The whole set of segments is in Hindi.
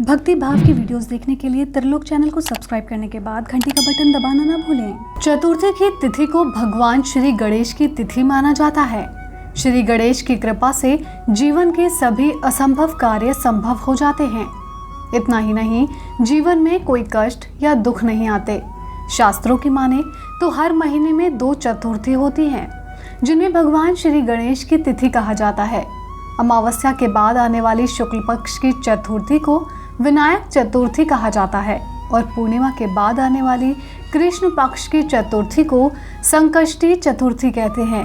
भक्ति भाव की वीडियोस देखने के लिए त्रिलोक चैनल को सब्सक्राइब करने के बाद घंटी का बटन दबाना ना भूलें। चतुर्थी की तिथि को भगवान श्री गणेश की तिथि माना जाता है। श्री गणेश की कृपा से जीवन के सभी असंभव कार्य संभव हो जाते हैं। इतना ही नहीं, जीवन में कोई कष्ट या दुख नहीं आते। शास्त्रों की माने तो हर महीने में 2 चतुर्थी होती हैं, जिन्हें भगवान श्री गणेश की तिथि कहा जाता है। अमावस्या के बाद आने वाली शुक्ल पक्ष की चतुर्थी को विनायक चतुर्थी कहा जाता है और पूर्णिमा के बाद आने वाली कृष्ण पक्ष की चतुर्थी को संकष्टी चतुर्थी कहते हैं।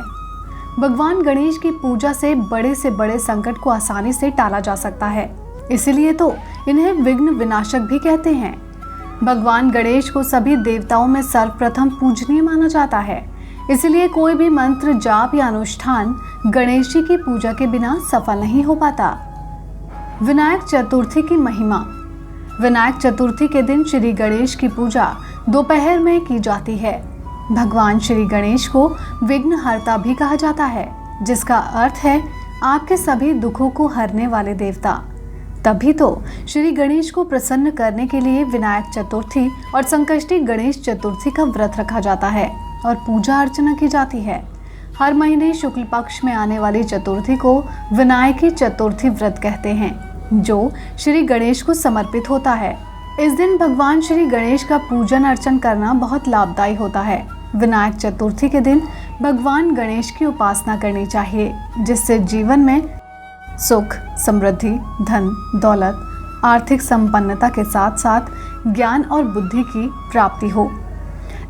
भगवान गणेश की पूजा से बड़े संकट को आसानी से टाला जा सकता है, इसलिए तो इन्हें विघ्न विनाशक भी कहते हैं। भगवान गणेश को सभी देवताओं में सर्वप्रथम पूजनीय माना जाता है, इसलिए कोई भी मंत्र जाप या अनुष्ठान गणेश जी की पूजा के बिना सफल नहीं हो पाता। विनायक चतुर्थी की महिमा। विनायक चतुर्थी के दिन श्री गणेश की पूजा दोपहर में की जाती है। भगवान श्री गणेश को विघ्नहर्ता भी कहा जाता है, जिसका अर्थ है आपके सभी दुखों को हरने वाले देवता। तभी तो श्री गणेश को प्रसन्न करने के लिए विनायक चतुर्थी और संकष्टी गणेश चतुर्थी का व्रत रखा जाता है और पूजा अर्चना की जाती है। हर महीने शुक्ल पक्ष में आने वाली चतुर्थी को विनायकी चतुर्थी व्रत कहते हैं, जो श्री गणेश को समर्पित होता है। इस दिन भगवान श्री गणेश का पूजन अर्चन करना बहुत लाभदायी होता है। विनायक चतुर्थी के दिन भगवान गणेश की उपासना करनी चाहिए, जिससे जीवन में सुख, समृद्धि, धन, दौलत, आर्थिक संपन्नता के साथ साथ ज्ञान और बुद्धि की प्राप्ति हो।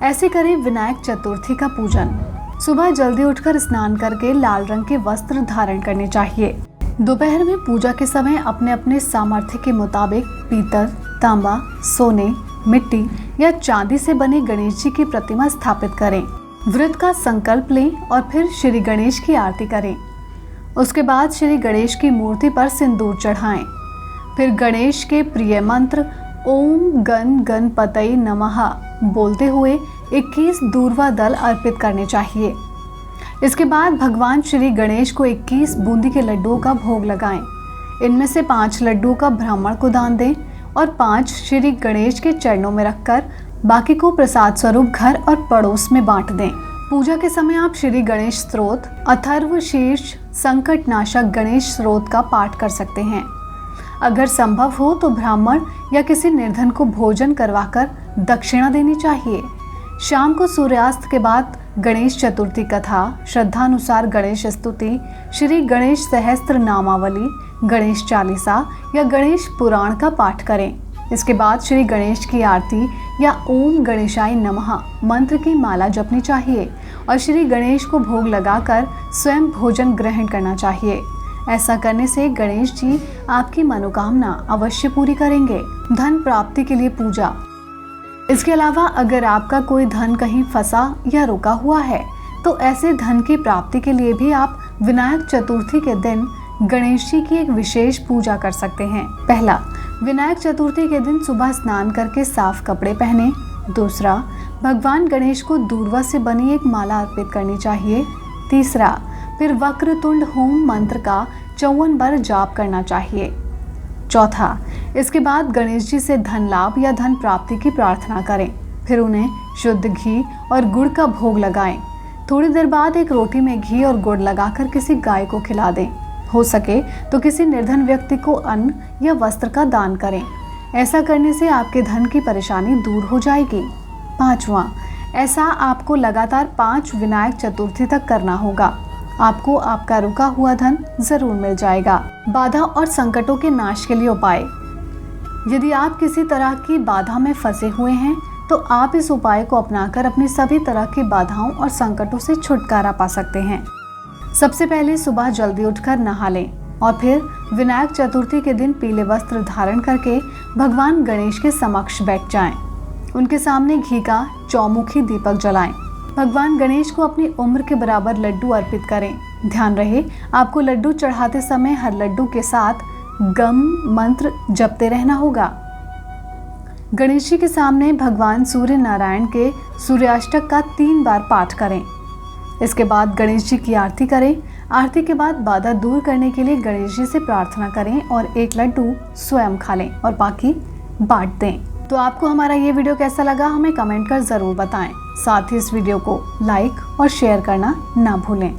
ऐसे करें विनायक चतुर्थी का पूजन। सुबह जल्दी उठकर स्नान करके लाल रंग के वस्त्र धारण करने चाहिए। दोपहर में पूजा के समय अपने अपने सामर्थ्य के मुताबिक पीतल, तांबा, सोने, मिट्टी या चांदी से बने गणेश जी की प्रतिमा स्थापित करें। व्रत का संकल्प लें और फिर श्री गणेश की आरती करें। उसके बाद श्री गणेश की मूर्ति पर सिंदूर चढ़ाएं। फिर गणेश के प्रिय मंत्र ओम गण गणपतये नमः बोलते हुए 21 दूर्वा दल अर्पित करने चाहिए। इसके बाद भगवान श्री गणेश को 21 बूंदी के लड्डुओं का भोग लगाएं। इनमें से 5 लड्डुओं का ब्राह्मण को दान दें और 5 श्री गणेश के चरणों में रखकर बाकी को प्रसाद स्वरूप घर और पड़ोस में बांट दें। पूजा के समय आप श्री गणेश स्तोत्र, अथर्व शीर्ष, संकट नाशक गणेश स्तोत्र का पाठ कर सकते हैं। अगर संभव हो तो ब्राह्मण या किसी निर्धन को भोजन करवाकर दक्षिणा देनी चाहिए। शाम को सूर्यास्त के बाद गणेश चतुर्थी कथा, श्रद्धानुसार गणेश स्तुति, श्री गणेश सहस्त्र नामावली, गणेश चालीसा या गणेश पुराण का पाठ करें। इसके बाद श्री गणेश की आरती या ओम गणेशाय नमः मंत्र की माला जपनी चाहिए और श्री गणेश को भोग लगाकर स्वयं भोजन ग्रहण करना चाहिए। ऐसा करने से गणेश जी आपकी मनोकामना अवश्य पूरी करेंगे। धन प्राप्ति के लिए पूजा। इसके अलावा अगर आपका कोई धन कहीं फंसा या रुका हुआ है तो ऐसे धन की प्राप्ति के लिए भी आप विनायक चतुर्थी के दिन गणेश जी की एक विशेष पूजा कर सकते हैं। पहला, विनायक चतुर्थी के दिन सुबह स्नान करके साफ कपड़े पहने। दूसरा, भगवान गणेश को दूर्वा से बनी एक माला अर्पित करनी चाहिए। तीसरा, फिर वक्रतुंड होम मंत्र का 54 बार जाप करना चाहिए। चौथा, इसके बाद गणेश जी से धन लाभ या धन प्राप्ति की प्रार्थना करें। फिर उन्हें शुद्ध घी और गुड़ का भोग लगाएं। थोड़ी देर बाद एक रोटी में घी और गुड़ लगाकर किसी गाय को खिला दें। हो सके तो किसी निर्धन व्यक्ति को अन्न या वस्त्र का दान करें। ऐसा करने से आपके धन की परेशानी दूर हो जाएगी। पांचवा, ऐसा आपको लगातार 5 विनायक चतुर्थी तक करना होगा। आपको आपका रुका हुआ धन जरूर मिल जाएगा। बाधा और संकटों के नाश के लिए उपाय। यदि आप किसी तरह की बाधा में फंसे हुए हैं तो आप इस उपाय को अपनाकर अपनी सभी तरह की बाधाओं और संकटों से छुटकारा पा सकते हैं। सबसे पहले सुबह जल्दी उठकर नहा लें और फिर विनायक चतुर्थी के दिन पीले वस्त्र धारण करके भगवान गणेश के समक्ष बैठ जाएं। उनके सामने घी का चौमुखी दीपक जलाएं। भगवान गणेश को अपनी उम्र के बराबर लड्डू अर्पित करें। ध्यान रहे, आपको लड्डू चढ़ाते समय हर लड्डू के साथ गम मंत्र जपते रहना होगा। गणेश जी के सामने भगवान सूर्य नारायण के सूर्याष्टक का 3 बार पाठ करें। इसके बाद गणेश जी की आरती करें। आरती के बाद बाधा दूर करने के लिए गणेश जी से प्रार्थना करें और एक लड्डू स्वयं खा लें और बाकी बांट दें। तो आपको हमारा ये वीडियो कैसा लगा हमें कमेंट कर जरूर बताएं। साथ ही इस वीडियो को लाइक और शेयर करना ना भूलें।